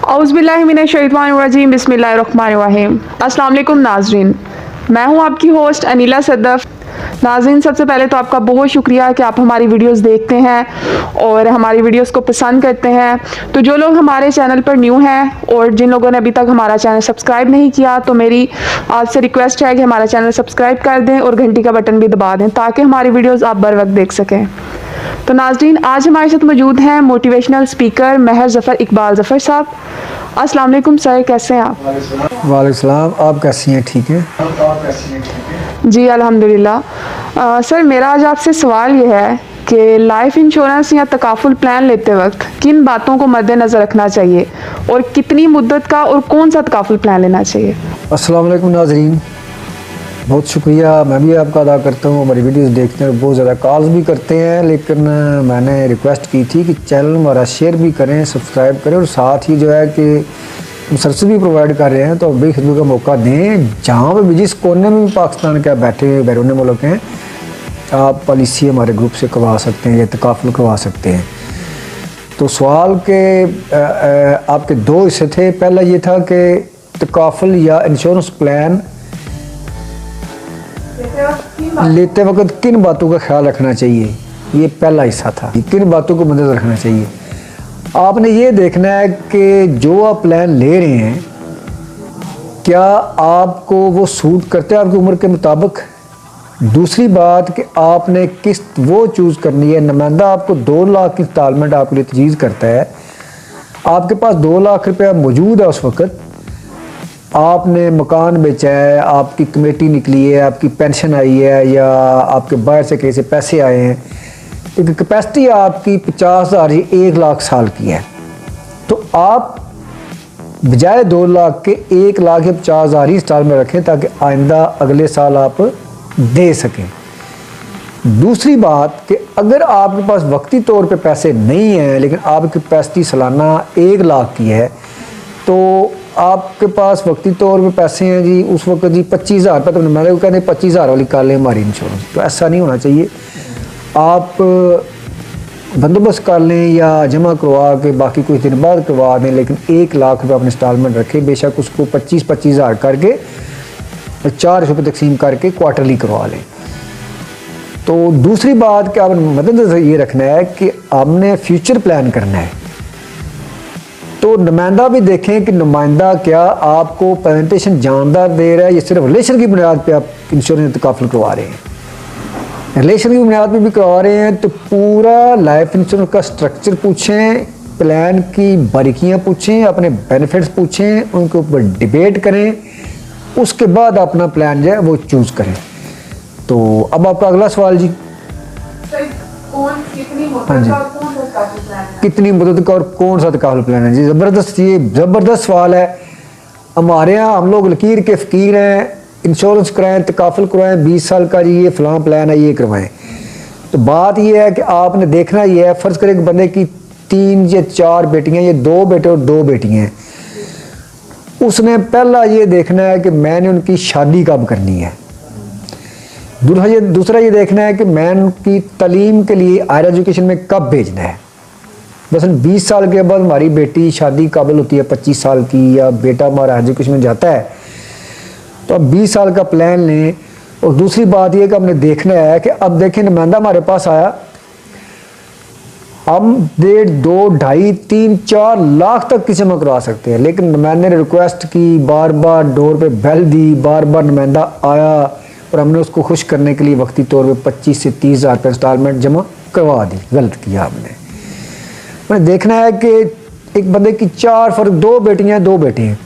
औज़ुबिल्लाहिमिनश्शैतानिर्रजीम बिस्मिल्लाहिर्रहमानिर्रहीम। अस्सलाम वालेकुम नाज़रीन, मैं हूं आपकी होस्ट अनीला सदफ़। नाज़रीन, सबसे पहले तो आपका बहुत शुक्रिया कि आप हमारी वीडियोस देखते हैं और हमारी वीडियोस को पसंद करते हैं। तो जो लोग हमारे चैनल पर न्यू हैं और जिन लोगों ने अभी तक हमारा चैनल सब्सक्राइब नहीं किया, तो मेरी आपसे रिक्वेस्ट है कि हमारा चैनल सब्सक्राइब कर दें और घंटी का बटन भी दबा दें ताकि हमारी वीडियोज़ आप बर वक्त देख सकें। तो नाज़रीन, आज हमारे साथ मौजूद हैं मोटिवेशनल स्पीकर महर ज़फ़र इकबाल ज़फ़र साहब। अस्सलाम वालेकुम सर, कैसे हैं आप? वालेकुम सलाम, आप कैसी हैं? ठीक है जी अल्हम्दुलिल्लाह। सर, मेरा आज आपसे सवाल ये है कि लाइफ इंश्योरेंस या तकाफुल प्लान लेते वक्त किन बातों को मद्देनज़र रखना चाहिए और कितनी मुद्दत का और कौन सा तकाफुल प्लान लेना चाहिए? अस्सलाम वालेकुम नाज़रीन, बहुत शुक्रिया। मैं भी आपका अदा करता हूँ। हमारी वीडियोस देखते हैं, बहुत ज़्यादा कॉल्स भी करते हैं, लेकिन मैंने रिक्वेस्ट की थी कि चैनल हमारा शेयर भी करें, सब्सक्राइब करें और साथ ही जो है कि हम सर्विस भी प्रोवाइड कर रहे हैं, तो भी खिदमत का मौका दें। जहाँ पर भी, जिस कोने में भी पाकिस्तान के बैठे हुए बैरून मुल्क हैं, आप पॉलिसी हमारे ग्रुप से करवा सकते हैं या तकाफुल करवा सकते हैं। तो सवाल के आपके दो हिस्से थे। पहला ये था कि तकाफुल या इंश्योरेंस प्लान लेते वक्त किन बातों का ख्याल रखना चाहिए, ये पहला हिस्सा था। किन बातों को मद्देनज़र रखना चाहिए। आपने ये देखना है कि जो आप प्लान ले रहे हैं, क्या आपको वो सूट करते हैं आपकी उम्र के मुताबिक। दूसरी बात कि आपने किस्त वो चूज़ करनी है। नुमाइंदा आपको 2 लाख की इंस्टॉलमेंट आपके लिए तजवीज़ करता है, आपके पास 2 लाख रुपया मौजूद है उस वक़्त, आपने मकान बेचा है, आपकी कमेटी निकली है, आपकी पेंशन आई है या आपके बाहर से कहीं से पैसे आए हैं, एक कैपेसिटी आपकी 50,000 या 1 लाख साल की है, तो आप बजाय 2 लाख के 1 लाख या 50,000 ही स्टाल में रखें ताकि आइंदा अगले साल आप दे सकें। दूसरी बात कि अगर आपके पास वक्ती तौर पे पैसे नहीं हैं लेकिन आपकी कैपेसिटी सालाना 1 लाख की है, तो आपके पास वक्ती तौर पे पैसे हैं जी, उस वक्त जी 25,000 रुपये, तो मैंने कहते 25,000 वाली कर लें हमारी इंश्योरेंस। तो ऐसा नहीं होना चाहिए। आप बंदोबस्त कर लें या जमा करवा के बाकी कुछ दिन बाद करवा दें, लेकिन 1 लाख रुपये अपने इंस्टॉलमेंट रखें। बेशक उसको 25,000 करके 4 रुपये तकसीम करके क्वार्टरली करवा लें। तो दूसरी बात कि आपने मद्देनज़र ये रखना है कि आपने फ्यूचर प्लान करना है, तो नुमाइंदा भी देखें कि नुमाइंदा क्या आपको प्रेजेंटेशन जानदार दे रहा है या सिर्फ रिलेशन की बुनियाद पे आप इंश्योरेंस तकाफुल करवा रहे हैं। रिलेशन की बुनियाद पे भी करवा रहे हैं तो पूरा लाइफ इंश्योरेंस का स्ट्रक्चर पूछें, प्लान की बारीकियां पूछें, अपने बेनिफिट्स पूछें, उनके ऊपर डिबेट करें, उसके बाद अपना प्लान जो है वो चूज़ करें। तो अब आपका अगला सवाल जी, हाँ जी, कितनी मदद का और कौन सा तकाफुल प्लान है जी। ज़बरदस्त, ये ज़बरदस्त सवाल है। हमारे यहाँ हम लोग लकीर के फ़कीर हैं, इंश्योरेंस कराएं, तकाफुल करवाएं, 20 साल का जी ये फ़लाँ प्लान है, ये करवाएं। तो बात ये है कि आपने देखना ये है, फ़र्ज़ करें एक बंदे की 3 या 4 बेटियाँ या 2 बेटे और 2 बेटियाँ हैं, उसने पहला ये देखना है कि मैंने उनकी शादी कब करनी है। दूसरा ये देखना है कि मैं उनकी तालीम के लिए हायर एजुकेशन में कब भेजना है। बस 20 साल के बाद हमारी बेटी शादी काबिल होती है 25 साल की, या बेटा हमारा हायर एजुकेशन में जाता है, तो अब 20 साल का प्लान लें। और दूसरी बात यह कि हमने देखना है कि अब देखें नुमाइंदा हमारे पास आया, हम 1.5, 2, 2.5, 3, 4 लाख तक की जमा करवा सकते हैं, लेकिन नुमाइंदे ने रिक्वेस्ट की, बार बार डोर पे बेल दी, बार बार नुमाइंदा आया और हमने उसको खुश करने के लिए वक्ती तौर पे 25 से 30,000 रुपये इंस्टॉलमेंट जमा करवा दी। गलत किया हमने देखना है कि एक बंदे की 4 फर्क, 2 बेटियां 2 बेटे हैं,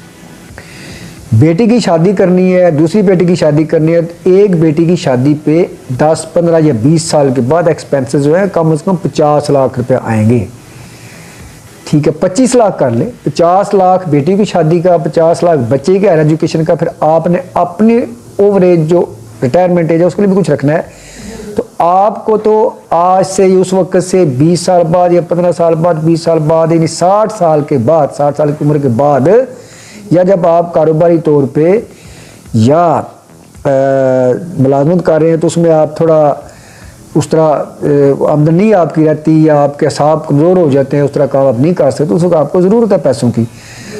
बेटी की शादी करनी है, दूसरी बेटी की शादी करनी है, तो एक बेटी की शादी पे 10, 15 या 20 साल के बाद एक्सपेंसेस जो है कम से कम 50 लाख रुपए आएंगे। ठीक है, 25 लाख कर ले, 50 लाख बेटी की शादी का, 50 लाख बच्चे के हायर एजुकेशन का, फिर आपने अपने ओवरेज जो रिटायरमेंट एज है उसके लिए भी कुछ रखना है। तो आपको तो आज से उस वक्त से 20 साल बाद या 15 साल बाद, 20 साल बाद, यानी 60 साल के बाद, 60 साल की उम्र के बाद, या जब आप कारोबारी तौर पे या मुलाजमत कर रहे हैं तो उसमें आप थोड़ा उस तरह आमदनी आपकी रहती या आपके असाब कमज़ोर हो जाते हैं, उस तरह काम आप नहीं कर सकते, उस वक्त आपको ज़रूरत है पैसों की,